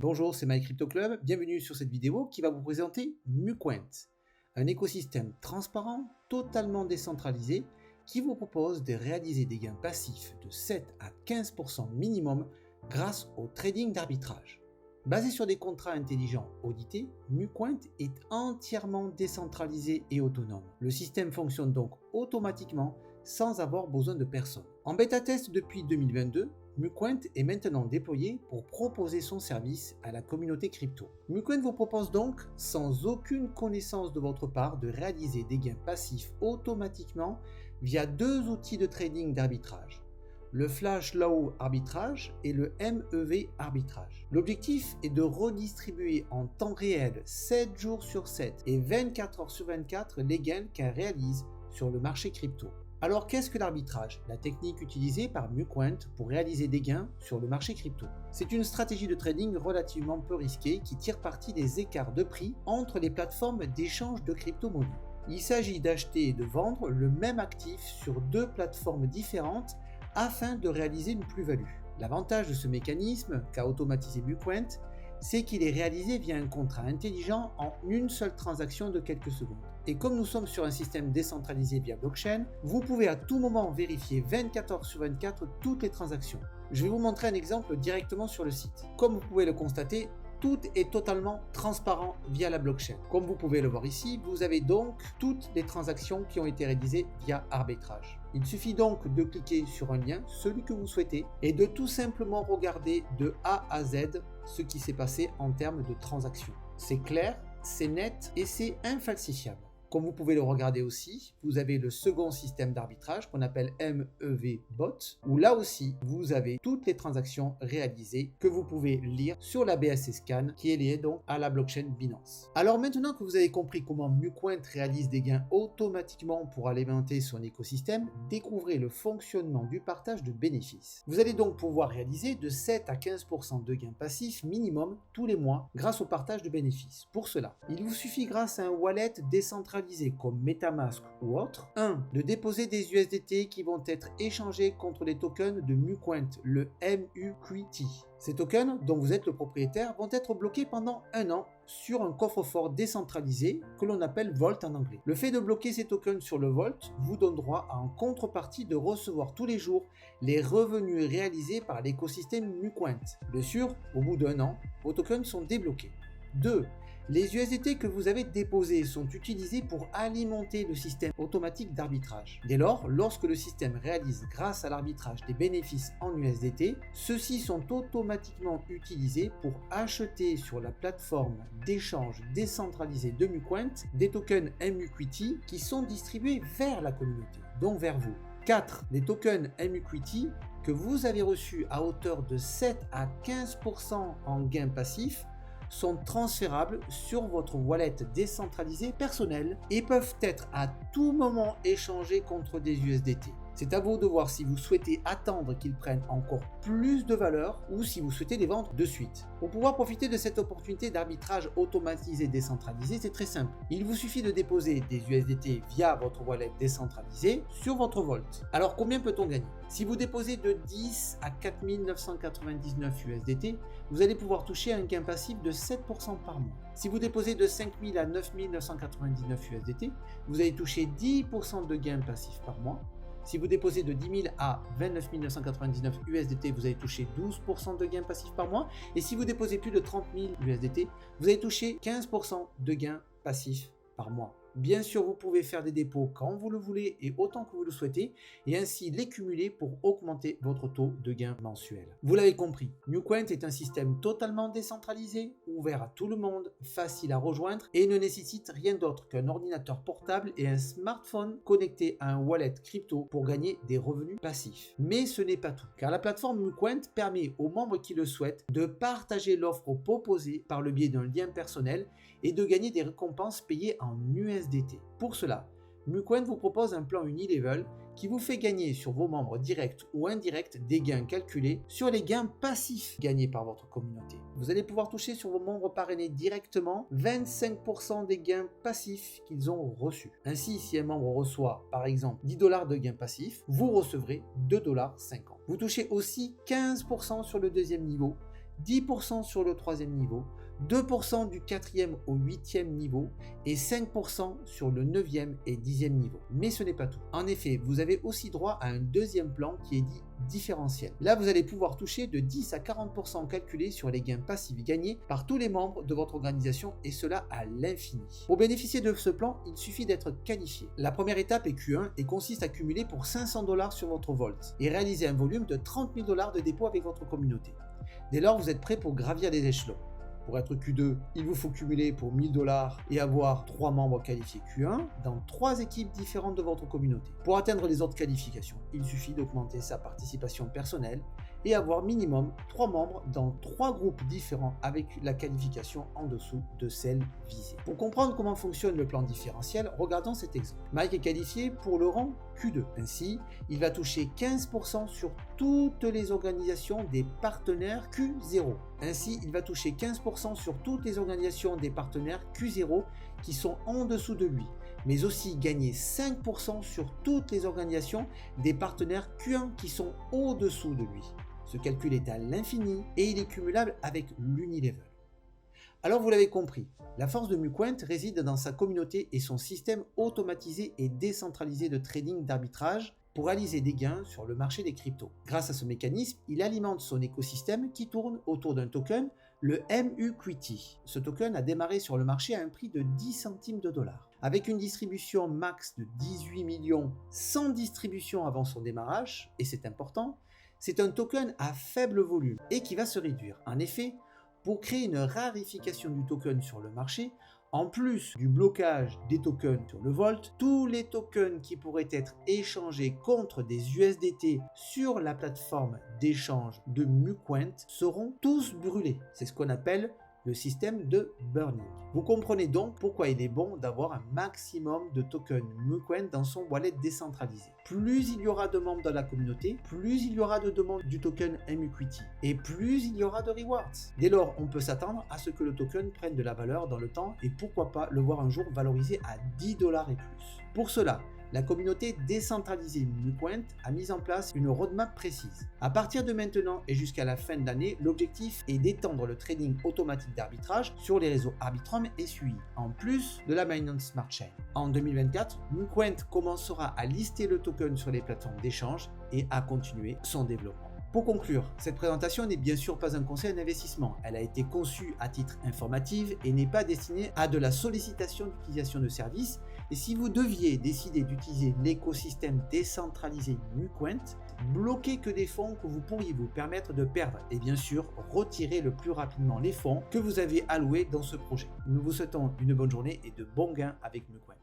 Bonjour, c'est My Crypto Club, bienvenue sur cette vidéo qui va vous présenter MuCoin, un écosystème transparent, totalement décentralisé, qui vous propose de réaliser des gains passifs de 7 à 15% minimum grâce au trading d'arbitrage. Basé sur des contrats intelligents audités, MuCoin est entièrement décentralisé et autonome. Le système fonctionne donc automatiquement sans avoir besoin de personne. En bêta test depuis 2022, MuCoin est maintenant déployé pour proposer son service à la communauté crypto. MuCoin vous propose donc, sans aucune connaissance de votre part, de réaliser des gains passifs automatiquement via deux outils de trading d'arbitrage, le Flash Low Arbitrage et le MEV Arbitrage. L'objectif est de redistribuer en temps réel 7 jours sur 7 et 24 heures sur 24 les gains qu'elle réalise sur le marché crypto. Alors qu'est-ce que l'arbitrage? La technique utilisée par MuCoin pour réaliser des gains sur le marché crypto. C'est une stratégie de trading relativement peu risquée qui tire parti des écarts de prix entre les plateformes d'échange de crypto-monnaies. Il s'agit d'acheter et de vendre le même actif sur deux plateformes différentes afin de réaliser une plus-value. L'avantage de ce mécanisme qu'a automatisé MuCoin, c'est qu'il est réalisé via un contrat intelligent en une seule transaction de quelques secondes. Et comme nous sommes sur un système décentralisé via blockchain, vous pouvez à tout moment vérifier 24 heures sur 24 toutes les transactions. Je vais vous montrer un exemple directement sur le site. Comme vous pouvez le constater, tout est totalement transparent via la blockchain. Comme vous pouvez le voir ici, vous avez donc toutes les transactions qui ont été réalisées via arbitrage. Il suffit donc de cliquer sur un lien, celui que vous souhaitez, et de tout simplement regarder de A à Z ce qui s'est passé en termes de transactions. C'est clair, c'est net et c'est infalsifiable. Comme vous pouvez le regarder aussi, vous avez le second système d'arbitrage qu'on appelle MEV Bot, où là aussi, vous avez toutes les transactions réalisées que vous pouvez lire sur la BSC Scan, qui est liée donc à la blockchain Binance. Alors maintenant que vous avez compris comment MuCoin réalise des gains automatiquement pour alimenter son écosystème, découvrez le fonctionnement du partage de bénéfices. Vous allez donc pouvoir réaliser de 7 à 15% de gains passifs minimum tous les mois grâce au partage de bénéfices. Pour cela, il vous suffit grâce à un wallet décentralisé comme MetaMask ou autre, 1. De déposer des USDT qui vont être échangés contre les tokens de MuCoin, le MUQT. Ces tokens, dont vous êtes le propriétaire, vont être bloqués pendant un an sur un coffre-fort décentralisé que l'on appelle Vault en anglais. Le fait de bloquer ces tokens sur le Vault vous donne droit à en contrepartie de recevoir tous les jours les revenus réalisés par l'écosystème MuCoin. Bien sûr, au bout d'un an, vos tokens sont débloqués. 2. Les USDT que vous avez déposés sont utilisés pour alimenter le système automatique d'arbitrage. Dès lors, lorsque le système réalise grâce à l'arbitrage des bénéfices en USDT, ceux-ci sont automatiquement utilisés pour acheter sur la plateforme d'échange décentralisée de MuCoin des tokens MUQT qui sont distribués vers la communauté, donc vers vous. 4. Les tokens MUQT que vous avez reçus à hauteur de 7 à 15% en gains passifs sont transférables sur votre wallet décentralisé personnel et peuvent être à tout moment échangés contre des USDT. C'est à vous de voir si vous souhaitez attendre qu'ils prennent encore plus de valeur ou si vous souhaitez les vendre de suite. Pour pouvoir profiter de cette opportunité d'arbitrage automatisé décentralisé, c'est très simple. Il vous suffit de déposer des USDT via votre wallet décentralisé sur votre Vault. Alors combien peut-on gagner? Si vous déposez de 10 à 4 999 USDT, vous allez pouvoir toucher un gain passif de 7% par mois. Si vous déposez de 5 000 à 9 999 USDT, vous allez toucher 10% de gain passif par mois. Si vous déposez de 10 000 à 29 999 USDT, vous allez toucher 12% de gains passifs par mois. Et si vous déposez plus de 30 000 USDT, vous allez toucher 15% de gains passifs par mois. Bien sûr, vous pouvez faire des dépôts quand vous le voulez et autant que vous le souhaitez et ainsi les cumuler pour augmenter votre taux de gain mensuel. Vous l'avez compris, MuCoin est un système totalement décentralisé, ouvert à tout le monde, facile à rejoindre et ne nécessite rien d'autre qu'un ordinateur portable et un smartphone connecté à un wallet crypto pour gagner des revenus passifs. Mais ce n'est pas tout, car la plateforme MuCoin permet aux membres qui le souhaitent de partager l'offre proposée par le biais d'un lien personnel et de gagner des récompenses payées en USDT. Pour cela, MuCoin vous propose un plan Unilevel qui vous fait gagner sur vos membres directs ou indirects des gains calculés sur les gains passifs gagnés par votre communauté. Vous allez pouvoir toucher sur vos membres parrainés directement 25% des gains passifs qu'ils ont reçus. Ainsi, si un membre reçoit par exemple 10 $ de gains passifs, vous recevrez 2,50 $. Vous touchez aussi 15% sur le deuxième niveau 10% sur le troisième niveau, 2% du 4e au 8e niveau et 5% sur le 9e et 10e niveau. Mais ce n'est pas tout. En effet, vous avez aussi droit à un deuxième plan qui est dit différentiel. Là, vous allez pouvoir toucher de 10 à 40% calculés sur les gains passifs gagnés par tous les membres de votre organisation et cela à l'infini. Pour bénéficier de ce plan, il suffit d'être qualifié. La première étape est Q1 et consiste à cumuler pour 500 $ sur votre Vault et réaliser un volume de 30 000 $ de dépôt avec votre communauté. Dès lors, vous êtes prêt pour gravir les échelons. Pour être Q2, il vous faut cumuler pour 1000 $ et avoir 3 membres qualifiés Q1 dans 3 équipes différentes de votre communauté. Pour atteindre les autres qualifications, il suffit d'augmenter sa participation personnelle et avoir minimum 3 membres dans 3 groupes différents avec la qualification en dessous de celle visée. Pour comprendre comment fonctionne le plan différentiel, regardons cet exemple. Mike est qualifié pour le rang Q2. Ainsi, il va toucher 15% sur toutes les organisations des partenaires Q0. Ainsi, il va toucher 15% sur toutes les organisations des partenaires Q0 qui sont en dessous de lui, mais aussi gagner 5% sur toutes les organisations des partenaires Q1 qui sont au-dessous de lui. Ce calcul est à l'infini et il est cumulable avec l'Unilevel. Alors vous l'avez compris, la force de MuCoin réside dans sa communauté et son système automatisé et décentralisé de trading d'arbitrage pour réaliser des gains sur le marché des cryptos. Grâce à ce mécanisme, il alimente son écosystème qui tourne autour d'un token, le MUQT. Ce token a démarré sur le marché à un prix de 10 centimes de dollar. Avec une distribution max de 18 millions sans distribution avant son démarrage, et c'est important, c'est un token à faible volume et qui va se réduire. En effet, pour créer une rarification du token sur le marché, en plus du blocage des tokens sur le Vault, tous les tokens qui pourraient être échangés contre des USDT sur la plateforme d'échange de MuCoin seront tous brûlés. C'est ce qu'on appelle le système de burning. Vous comprenez donc pourquoi il est bon d'avoir un maximum de tokens MuCoin dans son wallet décentralisé. Plus il y aura de membres dans la communauté, plus il y aura de demandes du token MUQT et plus il y aura de rewards. Dès lors, on peut s'attendre à ce que le token prenne de la valeur dans le temps et pourquoi pas le voir un jour valorisé à 10 $ et plus. Pour cela, la communauté décentralisée MuCoin a mis en place une roadmap précise. À partir de maintenant et jusqu'à la fin de l'année, l'objectif est d'étendre le trading automatique d'arbitrage sur les réseaux Arbitrum et SUI, en plus de la Binance Smart Chain. En 2024, MuCoin commencera à lister le token sur les plateformes d'échange et à continuer son développement. Pour conclure, cette présentation n'est bien sûr pas un conseil d'investissement. Elle a été conçue à titre informatif et n'est pas destinée à de la sollicitation d'utilisation de services. Et si vous deviez décider d'utiliser l'écosystème décentralisé MuCoin, bloquez que des fonds que vous pourriez vous permettre de perdre et bien sûr retirer le plus rapidement les fonds que vous avez alloués dans ce projet. Nous vous souhaitons une bonne journée et de bons gains avec MuCoin.